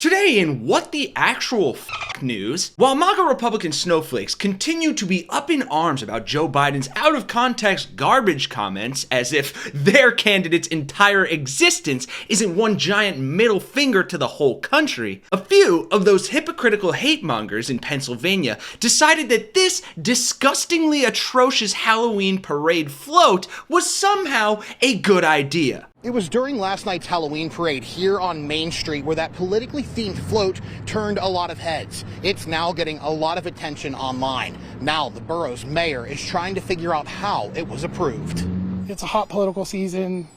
Today in What the Actual F*** News, while MAGA Republican snowflakes continue to be up in arms about Joe Biden's out-of-context garbage comments as if their candidate's entire existence isn't one giant middle finger to the whole country, a few of those hypocritical hate-mongers in Pennsylvania decided that this disgustingly atrocious Halloween parade float was somehow a good idea. It was during last night's Halloween parade here on Main Street where that politically themed float turned a lot of heads. It's now getting a lot of attention online. Now the borough's mayor is trying to figure out how it was approved. It's a hot political season.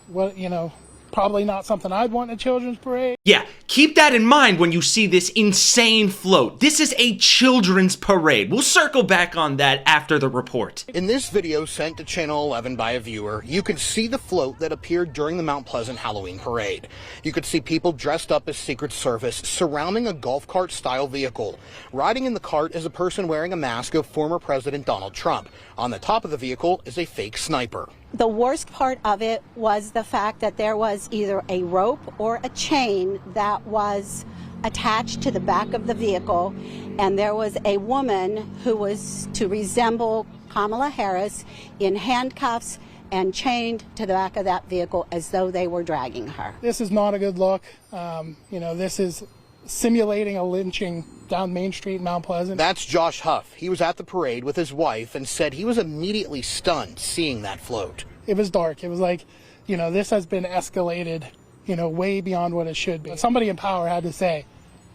Probably not something I'd want in a children's parade. Yeah, keep that in mind when you see this insane float. This is a children's parade. We'll circle back on that after the report. In this video sent to Channel 11 by a viewer, you can see the float that appeared during the Mount Pleasant Halloween parade. You could see people dressed up as Secret Service surrounding a golf cart style vehicle. Riding in the cart is a person wearing a mask of former President Donald Trump. On the top of the vehicle is a fake sniper. The worst part of it was the fact that there was either a rope or a chain that was attached to the back of the vehicle, and there was a woman who was to resemble Kamala Harris in handcuffs and chained to the back of that vehicle as though they were dragging her. This is not a good look. This is simulating a lynching down Main Street in Mount Pleasant. That's Josh Huff. He was at the parade with his wife and said he was immediately stunned seeing that float. It was dark. It was like, this has been escalated, way beyond what it should be. Somebody in power had to say,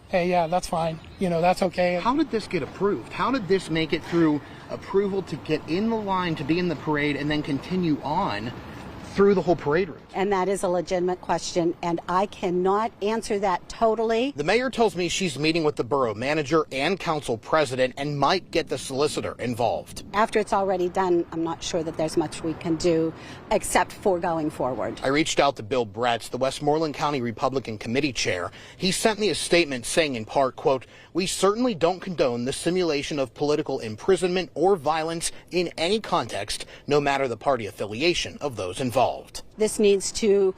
hey, yeah, that's fine. That's okay. How did this get approved? How did this make it through approval to get in the line to be in the parade and then continue on through the whole parade route? And that is a legitimate question, and I cannot answer that totally. The mayor tells me she's meeting with the borough manager and council president and might get the solicitor involved. After it's already done, I'm not sure that there's much we can do except for going forward. I reached out to Bill Bretz, the Westmoreland County Republican Committee chair. He sent me a statement saying in part, quote, "We certainly don't condone the simulation of political imprisonment or violence in any context, no matter the party affiliation of those involved." This needs to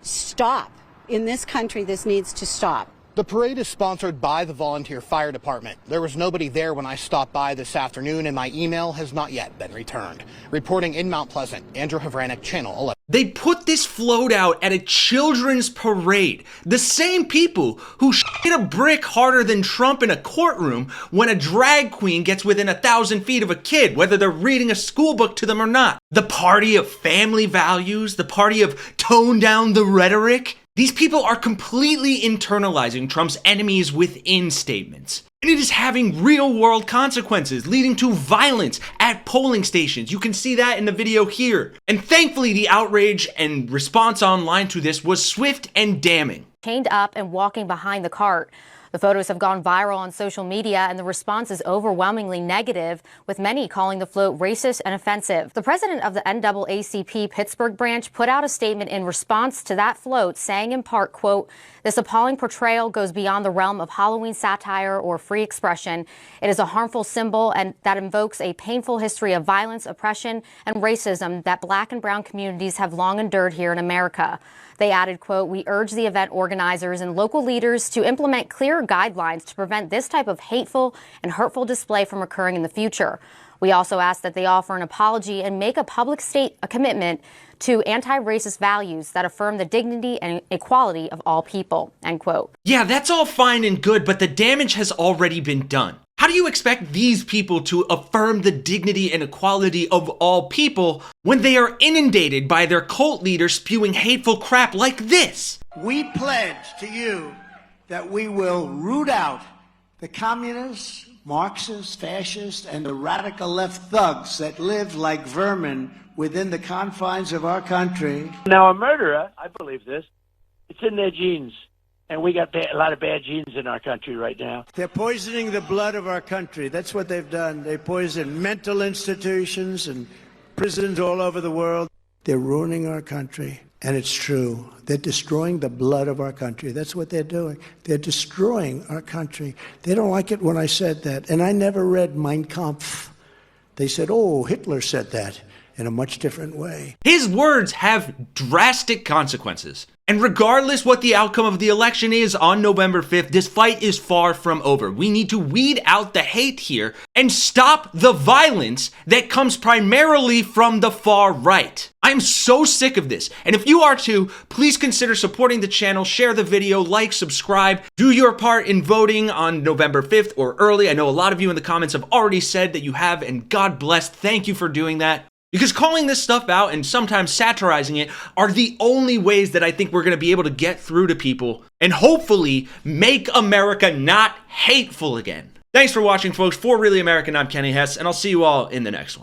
stop. In this country, this needs to stop. The parade is sponsored by the Volunteer Fire Department. There was nobody there when I stopped by this afternoon, and my email has not yet been returned. Reporting in Mount Pleasant, Andrew Havranek, Channel 11. They put this float out at a children's parade. The same people who shit a brick harder than Trump in a courtroom when a drag queen gets within 1,000 feet of a kid, whether they're reading a school book to them or not. The party of family values, the party of tone down the rhetoric. These people are completely internalizing Trump's enemies within statements. And it is having real-world consequences, leading to violence at polling stations. You can see that in the video here. And thankfully, the outrage and response online to this was swift and damning. Chained up and walking behind the cart. The photos have gone viral on social media, and the response is overwhelmingly negative, with many calling the float racist and offensive. The president of the NAACP Pittsburgh branch put out a statement in response to that float, saying in part, quote, "This appalling portrayal goes beyond the realm of Halloween satire or free expression. It is a harmful symbol and that invokes a painful history of violence, oppression, and racism that Black and brown communities have long endured here in America." They added, quote, "We urge the event organizers and local leaders to implement clear guidelines to prevent this type of hateful and hurtful display from occurring in the future. We also ask that they offer an apology and make a public commitment to anti-racist values that affirm the dignity and equality of all people," end quote. Yeah, that's all fine and good, but the damage has already been done. How do you expect these people to affirm the dignity and equality of all people when they are inundated by their cult leaders spewing hateful crap like this? We pledge to you that we will root out the communists, Marxists, fascists, and the radical left thugs that live like vermin within the confines of our country. Now, a murderer, I believe this, it's in their genes. And we got a lot of bad genes in our country right now. They're poisoning the blood of our country. That's what they've done. They poison mental institutions and prisons all over the world. They're ruining our country. And it's true. They're destroying the blood of our country. That's what they're doing. They're destroying our country. They don't like it when I said that. And I never read Mein Kampf. They said, oh, Hitler said that in a much different way. His words have drastic consequences. And regardless what the outcome of the election is on November 5th, this fight is far from over. We need to weed out the hate here and stop the violence that comes primarily from the far right. I'm so sick of this. And if you are too, please consider supporting the channel, share the video, like, subscribe, do your part in voting on November 5th or early. I know a lot of you in the comments have already said that you have, and God bless. Thank you for doing that. Because calling this stuff out and sometimes satirizing it are the only ways that I think we're going to be able to get through to people and hopefully make America not hateful again. Thanks for watching, folks. For Really American, I'm Kenny Hesse, and I'll see you all in the next one.